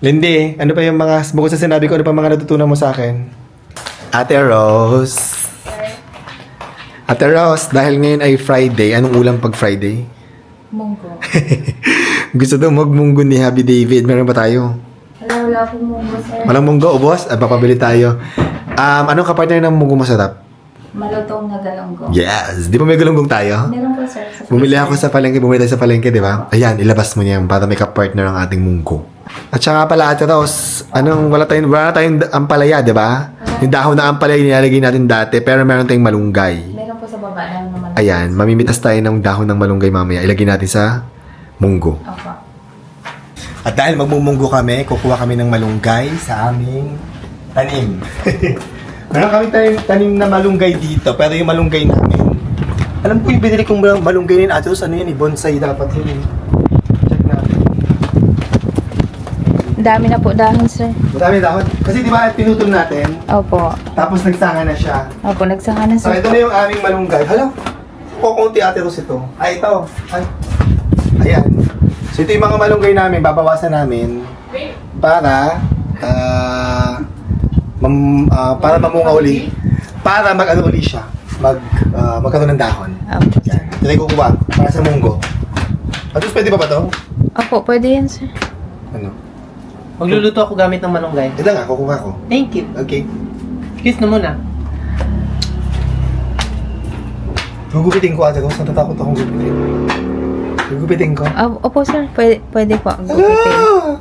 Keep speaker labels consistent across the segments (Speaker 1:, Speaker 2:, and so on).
Speaker 1: Lindy, ano pa yung mga, bukod sa sinabi ko, ano pa mga natutunan mo sa akin? Ate Rose. Ate Rose, dahil ngayon ay Friday, anong ulam pag Friday?
Speaker 2: Munggo.
Speaker 1: Gusto daw magmunggo ni Happy David. Meron ba tayo?
Speaker 2: Wala po munggo, sir.
Speaker 1: Walang munggo, o boss? Papabili tayo. Anong kapartner ng munggo masarap?
Speaker 2: Malutong na galunggong.
Speaker 1: Yes! Di ba may galunggong tayo?
Speaker 2: Meron po, sir.
Speaker 1: Bumili ako sa palengke, bumili tayo sa palengke, di ba? Ayan, ilabas mo niyan para may kapartner ang ating munggo. At saka pala, Ate Rose, wala tayong ampalaya, di ba? Yung dahon na ampalaya nilalagay natin dati, pero meron tayong malunggay.
Speaker 2: Meron po sa baba lang naman.
Speaker 1: Ayan, mamimitas tayo ng dahon ng malunggay mamaya. Ilagay natin sa munggo.
Speaker 2: Opo.
Speaker 1: At dahil magmumunggo kami, kukuha kami ng malunggay sa aming tanim. Meron kami tayong tanim na malunggay dito, pero yung malunggay namin, alam ko yung binili kong malunggay ni Ate Rose, ano yun eh, bonsai dapat yun eh. Check natin.
Speaker 2: Dami na po dahon, sir.
Speaker 1: Madami dahon. Kasi di ba pinutol natin,
Speaker 2: Opo.
Speaker 1: tapos nagsanga na siya.
Speaker 2: Opo, nagsaka na,
Speaker 1: So
Speaker 2: sir.
Speaker 1: ito na yung aming malunggay. Hala, kukunti Ate Rose ito. Ay, ito. Ay. Ayan. So ito yung mga malunggay namin, babawasan namin para para mamunga uli. Para mag-ano uli siya. Magkaroon ng dahon.
Speaker 2: Opo, sir.
Speaker 1: Yan. Ito na yung kukuha para sa munggo. At pwede pa ba to?
Speaker 2: Opo, pwede yan, sir.
Speaker 1: Ano?
Speaker 3: Magluluto ako gamit ng malunggay.
Speaker 1: Ito nga, kukuha ko.
Speaker 3: Thank you.
Speaker 1: Okay.
Speaker 3: Kiss na muna.
Speaker 1: Gugupitin ko Ate Rose. Natatakot akong gugupitin. Gugupitin ko.
Speaker 2: Opo, sir. Pwede po. Gupitin.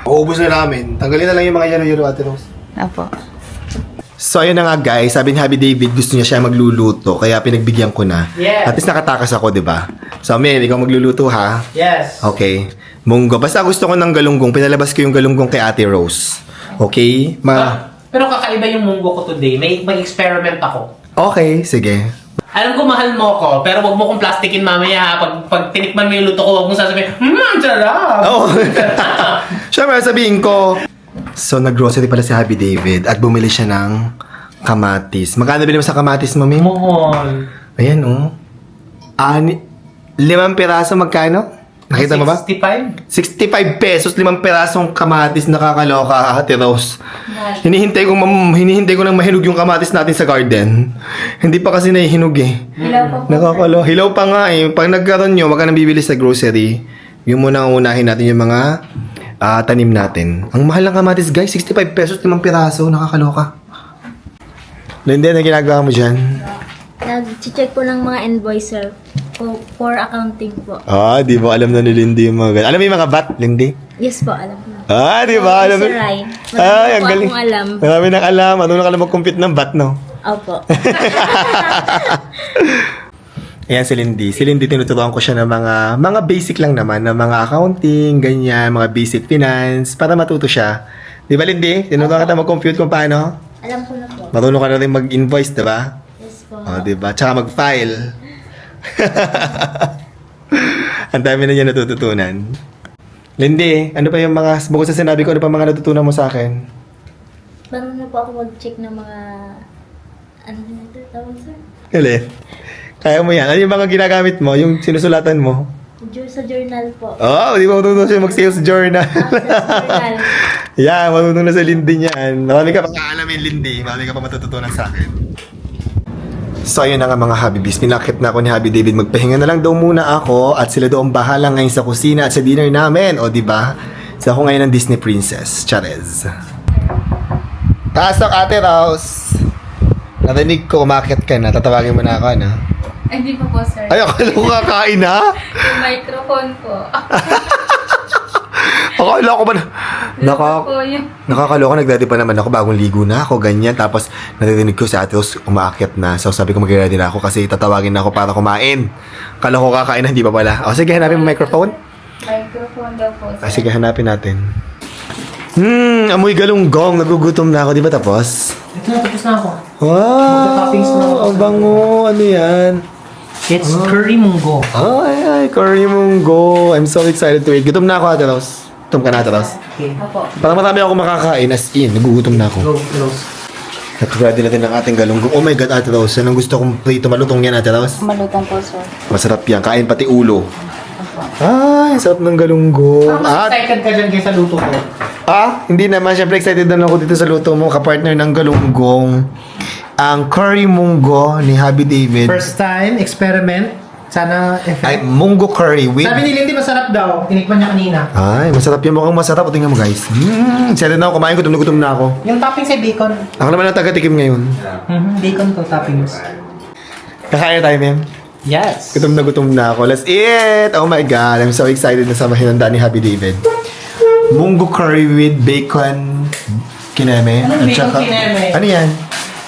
Speaker 1: Uubos na namin. Tanggalin na lang yung mga yelo-yelo, Ate Rose.
Speaker 2: Opo.
Speaker 1: So, ayun na nga guys. Sabi ni Happy David, gusto niya siya magluluto. Kaya pinagbigyan ko na.
Speaker 3: Yes.
Speaker 1: At least nakatakas ako, di ba? So, Mel, ikaw magluluto ha?
Speaker 3: Yes.
Speaker 1: Okay. Munggo. Basta gusto ko ng galunggong. Pinalabas ko yung galunggong kay Ate Rose. Okay?
Speaker 3: Pero kakaiba yung munggo ko today. May experiment ako.
Speaker 1: Okay, sige.
Speaker 3: Alam ko mahal mo ko, pero wag mo kong plastikin mamaya ha. Pag tinikman mo yung luto ko, wag mo sasabihin, ang sarap!
Speaker 1: Oo. Siyempre, sabihin ko. So, nag-grocery pala si Happy David at bumili siya ng kamatis. Magkano bilhin mo sa kamatis, mami?
Speaker 3: Mohon.
Speaker 1: Ayan, oh. 5 piraso, magkano? Nakita mo ba?
Speaker 3: 65?
Speaker 1: 65 pesos, 5 pirasong kamatis, nakakaloka, Ate Rose. Hinihintay ko nang mahinog yung kamatis natin sa garden. Hindi pa kasi nahihinog eh.
Speaker 2: Hilaw po po.
Speaker 1: Nakakalo. Hilaw pa nga eh. Pag nagkaroon nyo, wag ka nang bibili sa grocery. Yung muna ang unahin natin yung mga tanim natin. Ang mahal ng kamatis guys, 65 pesos, 5 piraso, nakakaloka. Lindy, ano ginagawa mo dyan?
Speaker 4: Nag-check po ng mga invoice, sir. For accounting po.
Speaker 1: Di ba alam na ni Lindy yung mga ganun? Alam mo yung mga bat, Lindy?
Speaker 4: Yes po, alam ko.
Speaker 1: Di ba? Alam mo?
Speaker 4: Sir Rai.
Speaker 1: Ang
Speaker 4: Marami po
Speaker 1: galing.
Speaker 4: akong alam.
Speaker 1: Marami nang alam. Ano na ka na mag-compute ng bat, no?
Speaker 4: Opo.
Speaker 1: Ayan si Lindy. Si Lindy, tinuturuan ko siya ng mga basic lang naman, ng mga accounting, ganyan, mga basic finance, para matuto siya. Di ba, Lindy? Tinuturuan kita mag-compute kung paano.
Speaker 4: Alam ko na po.
Speaker 1: Marunong ka na rin mag-invoice, di ba?
Speaker 4: Yes po.
Speaker 1: Di ba? Tsaka mag-file. Ang dami na niya natututunan. Lindy, ano pa yung mga, bukod sa sinabi ko, ano pa mga natutunan mo sa akin?
Speaker 4: Marunong na po ako mag-check ng mga... Ano na ito? Tawag, sir?
Speaker 1: Kali. Kaya mo yan. Ano yung mga ginagamit mo? Yung sinusulatan mo?
Speaker 4: Sa journal po.
Speaker 1: Di ba matutong siya mag-sales journal?
Speaker 4: Sa journal.
Speaker 1: Yan, matutong na sa Lindy niyan. Marami ka pang aalamin, Lindy. Marami ka pa matututunan sa akin. So, ayun na nga mga Habibis. Pinakit na ako ni Happy David. Magpahinga na lang daw muna ako at sila daw ang bahala ngayon sa kusina at sa dinner namin. O, di ba? So, ako ngayon ang Disney Princess. Charez. Pasok, Ate Rose. Narinig ko, umakit ka na. Tatawagin mo na ako, ano?
Speaker 2: Hindi pa po, sir.
Speaker 1: Ay, akala ko kakain na.
Speaker 2: Yung microphone po.
Speaker 1: Akala ko ba na...
Speaker 2: Po yun.
Speaker 1: Nakakaloka, nagdati pa naman ako, bagong ligo na ako, ganyan. Tapos, narinig ko si Ate Rose umaakit na. So, sabi ko mag-ready na ako kasi tatawagin na ako para kumain. Kala ko kakain na, hindi pa pala. O, sige, hanapin mo microphone.
Speaker 2: Microphone daw po, sir.
Speaker 1: Sige, hanapin natin. Amoy galunggong. Nagugutom na ako, di ba tapos?
Speaker 3: Ito na, tapos na ako.
Speaker 1: Wow!
Speaker 3: Magka-toppings na ako.
Speaker 1: Ang bango. Ano yan?
Speaker 3: It's curry munggo.
Speaker 1: Ay, curry munggo. I'm so excited to eat. Gutom na ako, Ate Rose. Gutom ka na, Ate Rose.
Speaker 3: Okay.
Speaker 2: Opo.
Speaker 1: Parang marami ako makakain, as in. Nagugutom na ako.
Speaker 3: Go, close.
Speaker 1: Nag-ready natin ang ating galunggong. Oh my God, Ate Rose. Yan ang gusto kong prito. Malutong yan, Ate Rose.
Speaker 2: Malutong po, sir.
Speaker 1: Masarap yan. Kain pati ulo.
Speaker 2: Opo.
Speaker 1: Ay, sarap ng galunggong.
Speaker 3: Mas excited ka dyan kaysa luto ko.
Speaker 1: Hindi naman. Siyempre excited na ako dito sa luto mo. Kapartner ng galunggong. Ang curry munggo ni Happy David.
Speaker 3: First time, experiment. Sana
Speaker 1: Ay, munggo curry with...
Speaker 3: Sabi ni Lindy, masarap daw. Tinikman niya kanina.
Speaker 1: Ay, masarap yun. Mukhang masarap. O, tingnan mo guys. Excited na ako. Kumain, gutom na ako.
Speaker 3: Yung toppings ay bacon.
Speaker 1: Ako naman ang taga-tikim ngayon.
Speaker 3: Bacon to toppings.
Speaker 1: Kakain na tayo, ma'am.
Speaker 3: Yes.
Speaker 1: Gutom na ako. Let's eat! Oh my God. I'm so excited na sa hinanda ni Happy David. Munggo curry with bacon kineme.
Speaker 3: Anong
Speaker 1: At
Speaker 3: bacon
Speaker 1: saka-
Speaker 3: kineme?
Speaker 1: Ano yan?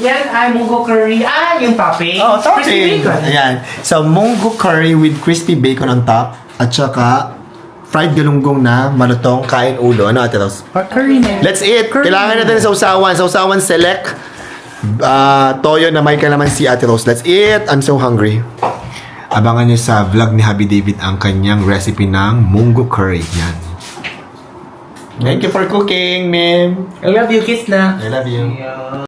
Speaker 3: Yan ay munggo curry. Yung topping. Crispy bacon.
Speaker 1: Ayan. So, munggo curry with crispy bacon on top. At saka, fried galunggong na malutong kain ulo. Ano, Ate Rose?
Speaker 3: Or curry na.
Speaker 1: Let's eat! Kailangan natin sa usawan. Sa usawan, select toyo na may kalamansi, Ate Rose. Let's eat! I'm so hungry. Abangan niyo sa vlog ni Happy David ang kanyang recipe ng munggo curry. Yan. Thank you for cooking, ma'am.
Speaker 3: I love you, kiss na.
Speaker 1: I love you.